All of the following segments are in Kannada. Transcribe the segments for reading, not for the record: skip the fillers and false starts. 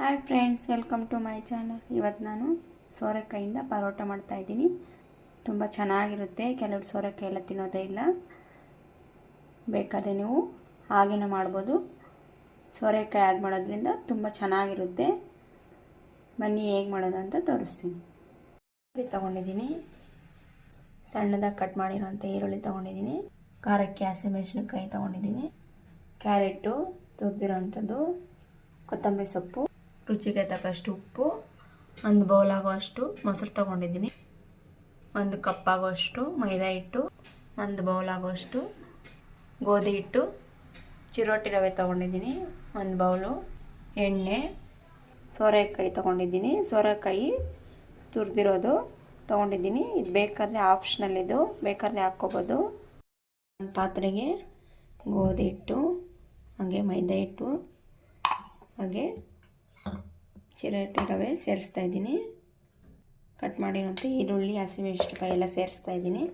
Hi friends, welcome to my channel. ಇವತ್ತು ನಾನು ಸೋರೆಕಾಯಿಂದ ಪರೋಟ ಮಾಡ್ತಾಯಿದ್ದೀನಿ. ತುಂಬ ಚೆನ್ನಾಗಿರುತ್ತೆ. ಕೆಲವರು ಸೋರೆಕಾಯಿ ಎಲ್ಲ ತಿನ್ನೋದೇ ಇಲ್ಲ. ಬೇಕಾದರೆ ನೀವು ಹಾಗೇನೆ ಮಾಡ್ಬೋದು. ಸೋರೆಕಾಯಿ ಆ್ಯಡ್ ಮಾಡೋದ್ರಿಂದ ತುಂಬ ಚೆನ್ನಾಗಿರುತ್ತೆ. ಬನ್ನಿ ಹೇಗೆ ಮಾಡೋದು ಅಂತ ತೋರಿಸ್ತೀನಿ. ಈರುಳ್ಳಿ ತೊಗೊಂಡಿದ್ದೀನಿ, ಸಣ್ಣದಾಗಿ ಕಟ್ ಮಾಡಿರೋಂಥ ಈರುಳ್ಳಿ ತೊಗೊಂಡಿದ್ದೀನಿ. ಖಾರಕ್ಕೆ ಹಸಿಮೆಣಸಿನಕಾಯಿ ತೊಗೊಂಡಿದ್ದೀನಿ, ಕ್ಯಾರೆಟು ತುರಿದಿರೋಂಥದ್ದು, ಕೊತ್ತಂಬರಿ ಸೊಪ್ಪು, ರುಚಿಗೆ ತಕ್ಕಷ್ಟು ಉಪ್ಪು, ಒಂದು ಬೌಲ್ ಆಗೋಷ್ಟು ಮೊಸರು ತೊಗೊಂಡಿದ್ದೀನಿ, ಒಂದು ಕಪ್ ಆಗೋಷ್ಟು ಮೈದಾ ಹಿಟ್ಟು, ಒಂದು ಬೌಲ್ ಆಗೋಷ್ಟು ಗೋಧಿ ಹಿಟ್ಟು, ಚಿರೋಟಿ ರವೆ ತೊಗೊಂಡಿದ್ದೀನಿ, ಒಂದು ಬೌಲು ಎಣ್ಣೆ, ಸೋರೆಕಾಯಿ ತೊಗೊಂಡಿದ್ದೀನಿ. ಸೋರೆಕಾಯಿ ತುರಿದಿರೋದು ತೊಗೊಂಡಿದ್ದೀನಿ. ಇದು ಬೇಕಾದರೆ ಆಪ್ಷನಲ್, ಇದು ಬೇಕಾದರೆ ಹಾಕ್ಕೋಬೋದು. ಒಂದು ಪಾತ್ರೆಗೆ ಗೋಧಿ ಹಿಟ್ಟು, ಹಾಗೆ ಮೈದಾ ಹಿಟ್ಟು, ಹಾಗೆ ಚಿರೋಟಿ ರವೆ ಸೇರಿಸ್ತಾ ಇದ್ದೀನಿ. ಕಟ್ ಮಾಡಿರೋಂಥ ಈರುಳ್ಳಿ, ಹಸಿಮೆಣಸಿನಕಾಯಿ ಎಲ್ಲ ಸೇರಿಸ್ತಾ ಇದ್ದೀನಿ.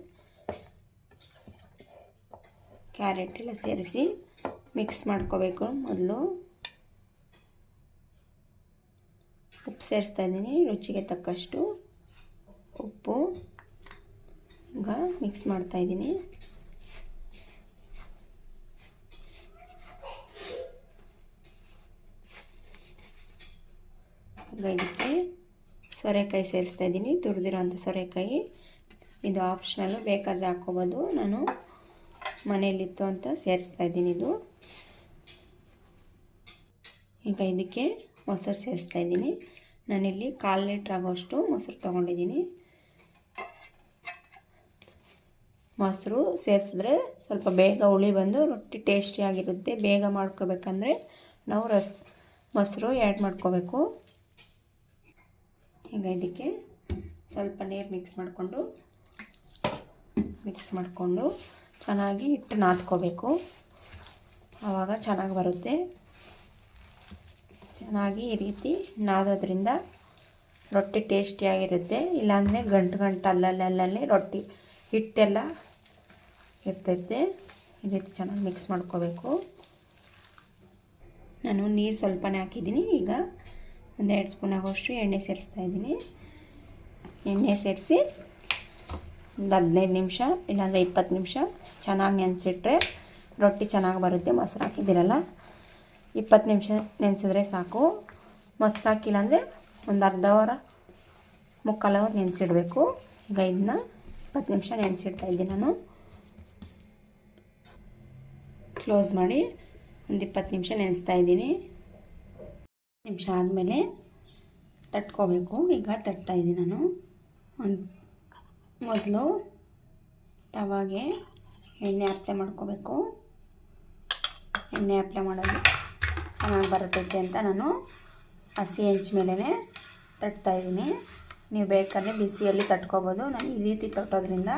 ಕ್ಯಾರೆಟ್ ಎಲ್ಲ ಸೇರಿಸಿ ಮಿಕ್ಸ್ ಮಾಡ್ಕೋಬೇಕು. ಮೊದಲು ಉಪ್ಪು ಸೇರಿಸ್ತಾ ಇದ್ದೀನಿ, ರುಚಿಗೆ ತಕ್ಕಷ್ಟು ಉಪ್ಪು. ಈಗ ಮಿಕ್ಸ್ ಮಾಡ್ತಾ ಇದ್ದೀನಿ. ಈಗ ಇದಕ್ಕೆ ಸೋರೆಕಾಯಿ ಸೇರಿಸ್ತಾ ಇದ್ದೀನಿ, ತುರಿದಿರೋಂಥ ಸೋರೆಕಾಯಿ. ಇದು ಆಪ್ಷನಲ್ಲು, ಬೇಕಾದರೆ ಹಾಕ್ಕೋಬೋದು. ನಾನು ಮನೆಯಲ್ಲಿತ್ತು ಅಂತ ಸೇರಿಸ್ತಾ ಇದ್ದೀನಿ ಇದು. ಈಗ ಇದಕ್ಕೆ ಮೊಸರು ಸೇರಿಸ್ತಾ ಇದ್ದೀನಿ. ನಾನಿಲ್ಲಿ 1/4 ಲೀಟ್ರ್ ಆಗೋಷ್ಟು ಮೊಸರು ತೊಗೊಂಡಿದ್ದೀನಿ. ಮೊಸರು ಸೇರಿಸಿದ್ರೆ ಸ್ವಲ್ಪ ಬೇಗ ಹುಳಿ ಬಂದು ರೊಟ್ಟಿ ಟೇಸ್ಟಿಯಾಗಿರುತ್ತೆ. ಬೇಗ ಮಾಡ್ಕೋಬೇಕಂದ್ರೆ ನಾವು ಮೊಸರು ಆ್ಯಡ್ ಮಾಡ್ಕೋಬೇಕು. ಈಗ ಇದಕ್ಕೆ ಸ್ವಲ್ಪ ನೀರು ಮಿಕ್ಸ್ ಮಾಡಿಕೊಂಡು ಚೆನ್ನಾಗಿ ಹಿಟ್ಟು ನಾದ್ಕೋಬೇಕು. ಆವಾಗ ಚೆನ್ನಾಗಿ ಬರುತ್ತೆ. ಚೆನ್ನಾಗಿ ಈ ರೀತಿ ನಾದೋದ್ರಿಂದ ರೊಟ್ಟಿ ಟೇಸ್ಟಿಯಾಗಿರುತ್ತೆ. ಇಲ್ಲಾಂದರೆ ಗಂಟು ಅಲ್ಲಲ್ಲಿ ರೊಟ್ಟಿ ಹಿಟ್ಟೆಲ್ಲ ಇರ್ತೈತೆ. ಈ ರೀತಿ ಚೆನ್ನಾಗಿ ಮಿಕ್ಸ್ ಮಾಡ್ಕೋಬೇಕು. ನಾನು ನೀರು ಸ್ವಲ್ಪನೇ ಹಾಕಿದ್ದೀನಿ. ಈಗ 1-2 ಸ್ಪೂನ್ ಆಗೋಷ್ಟು ಎಣ್ಣೆ ಸೇರಿಸ್ತಾ ಇದ್ದೀನಿ. ಎಣ್ಣೆ ಸೇರಿಸಿ ಒಂದು 15 ನಿಮಿಷ ಇಲ್ಲಾಂದರೆ 20 ನಿಮಿಷ ಚೆನ್ನಾಗಿ ನೆನೆಸಿಟ್ರೆ ರೊಟ್ಟಿ ಚೆನ್ನಾಗಿ ಬರುತ್ತೆ. ಮೊಸರು ಹಾಕಿದ್ದೀರಲ್ಲ, 20 ನಿಮಿಷ ನೆನೆಸಿದ್ರೆ ಸಾಕು. ಮೊಸರು ಹಾಕಿಲ್ಲ ಅಂದರೆ ಒಂದು ಅರ್ಧ ಅವರ್, ಮುಕ್ಕಾಲು ಅವರ್ ನೆನೆಸಿಡಬೇಕು. ಈಗ ಇದನ್ನ 20 ನಿಮಿಷ ನೆನೆಸಿಡ್ತಾ ಇದ್ದೀನಿ ನಾನು. ಕ್ಲೋಸ್ ಮಾಡಿ ಒಂದು 20 ನಿಮಿಷ ನೆನೆಸ್ತಾ ಇದ್ದೀನಿ. ನಿಮಿಷ ಆದಮೇಲೆ ತಟ್ಕೋಬೇಕು. ಈಗ ತಟ್ತಾ ಇದ್ದೀನಿ ನಾನು. ಮೊದಲು ತವಾಗೆ ಎಣ್ಣೆ ಅಪ್ಲೈ ಮಾಡ್ಕೋಬೇಕು. ಎಣ್ಣೆ ಅಪ್ಲೈ ಮಾಡೋದು ಚೆನ್ನಾಗಿ ಬರುತ್ತೈತೆ ಅಂತ ನಾನು ಹಸಿ ಹೆಂಚು ಮೇಲೇ ತಟ್ತಾಯಿದ್ದೀನಿ. ನೀವು ಬೇಕಾದರೆ ಬಿಸಿಯಲ್ಲಿ ತಟ್ಕೋಬೋದು. ನಾನು ಈ ರೀತಿ ತಟ್ಟೋದ್ರಿಂದ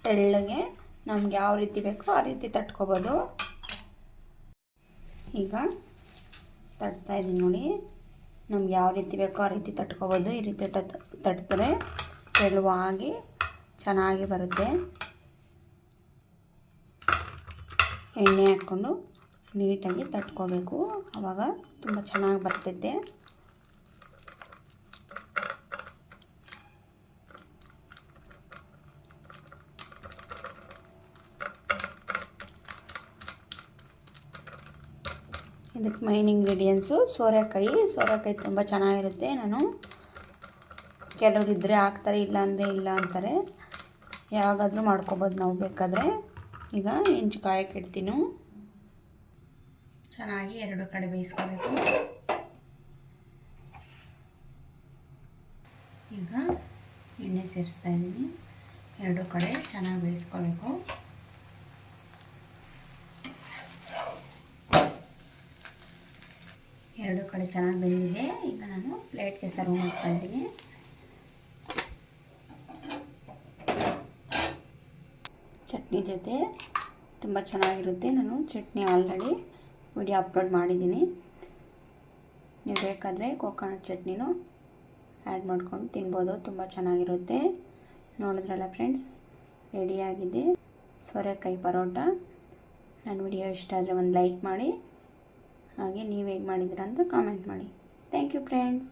ತೆಳ್ಳಗೆ ನಮ್ಗೆ ಯಾವ ರೀತಿ ಬೇಕೋ ಆ ರೀತಿ ತಟ್ಕೋಬೋದು. ಈಗ ತಟ್ತಾ ಇದ್ದೀನಿ ನೋಡಿ. ನಮ್ಗೆ ಯಾವ ರೀತಿ ಬೇಕೋ ಆ ರೀತಿ ತಟ್ಕೋಬೋದು. ಈ ರೀತಿ ತಟ್ಟಿದ್ರೆ ತೆಳುವಾಗಿ ಚೆನ್ನಾಗಿ ಬರುತ್ತೆ. ಎಣ್ಣೆ ಹಾಕ್ಕೊಂಡು ನೀಟಾಗಿ ತಟ್ಕೋಬೇಕು. ಆವಾಗ ತುಂಬ ಚೆನ್ನಾಗಿ ಬರ್ತೈತೆ. ಇದಕ್ಕೆ ಮೈನ್ ಇಂಗ್ರೀಡಿಯೆಂಟ್ಸು ಸೋರೆಕಾಯಿ ತುಂಬ ಚೆನ್ನಾಗಿರುತ್ತೆ. ನಾನು ಕೆಲವರು ಇದ್ದರೆ ಹಾಕ್ತಾರೆ, ಇಲ್ಲಾಂದರೆ ಇಲ್ಲ ಅಂತಾರೆ. ಯಾವಾಗಾದರೂ ಮಾಡ್ಕೊಬೋದು ನಾವು ಬೇಕಾದರೆ. ಈಗ ಹೆಂಚು ಕಾಯಕ್ಕೆ ಇಡ್ತೀನಿ. ಚೆನ್ನಾಗಿ 2 ಕಡೆ ಬೇಯಿಸ್ಕೋಬೇಕು. ಈಗ ಎಣ್ಣೆ ಸೇರಿಸ್ತಾ ಇದ್ದೀನಿ. 2 ಕಡೆ ಚೆನ್ನಾಗಿ ಬೇಯಿಸ್ಕೋಬೇಕು. ಎರಡು ಕಡೆ ಚೆನ್ನಾಗಿ ಬೆಂದಿದೆ. ಈಗ ನಾನು ಪ್ಲೇಟ್ಗೆ ಸರ್ವ್ ಮಾಡ್ತಾ ಇದ್ದೀನಿ. ಚಟ್ನಿ ಜೊತೆ ತುಂಬ ಚೆನ್ನಾಗಿರುತ್ತೆ. ನಾನು ಚಟ್ನಿ ಆಲ್ರೆಡಿ ವಿಡಿಯೋ ಅಪ್ಲೋಡ್ ಮಾಡಿದ್ದೀನಿ. ನೀವು ಬೇಕಾದರೆ ಕೋಕೋನಟ್ ಚಟ್ನಿನೂ ಆ್ಯಡ್ ಮಾಡ್ಕೊಂಡು ತಿನ್ಬೋದು. ತುಂಬ ಚೆನ್ನಾಗಿರುತ್ತೆ. ನೋಡಿದ್ರಲ್ಲ ಫ್ರೆಂಡ್ಸ್, ರೆಡಿಯಾಗಿದೆ ಸೋರೆಕಾಯಿ ಪರೋಟ. ನನ್ನ ವಿಡಿಯೋ ಇಷ್ಟ ಆದರೆ ಒಂದು ಲೈಕ್ ಮಾಡಿ. ಹಾಗೆ ನೀವು ಹೇಗೆ ಮಾಡಿದ್ದೀರಾ ಅಂತ ಕಾಮೆಂಟ್ ಮಾಡಿ. Thank you friends.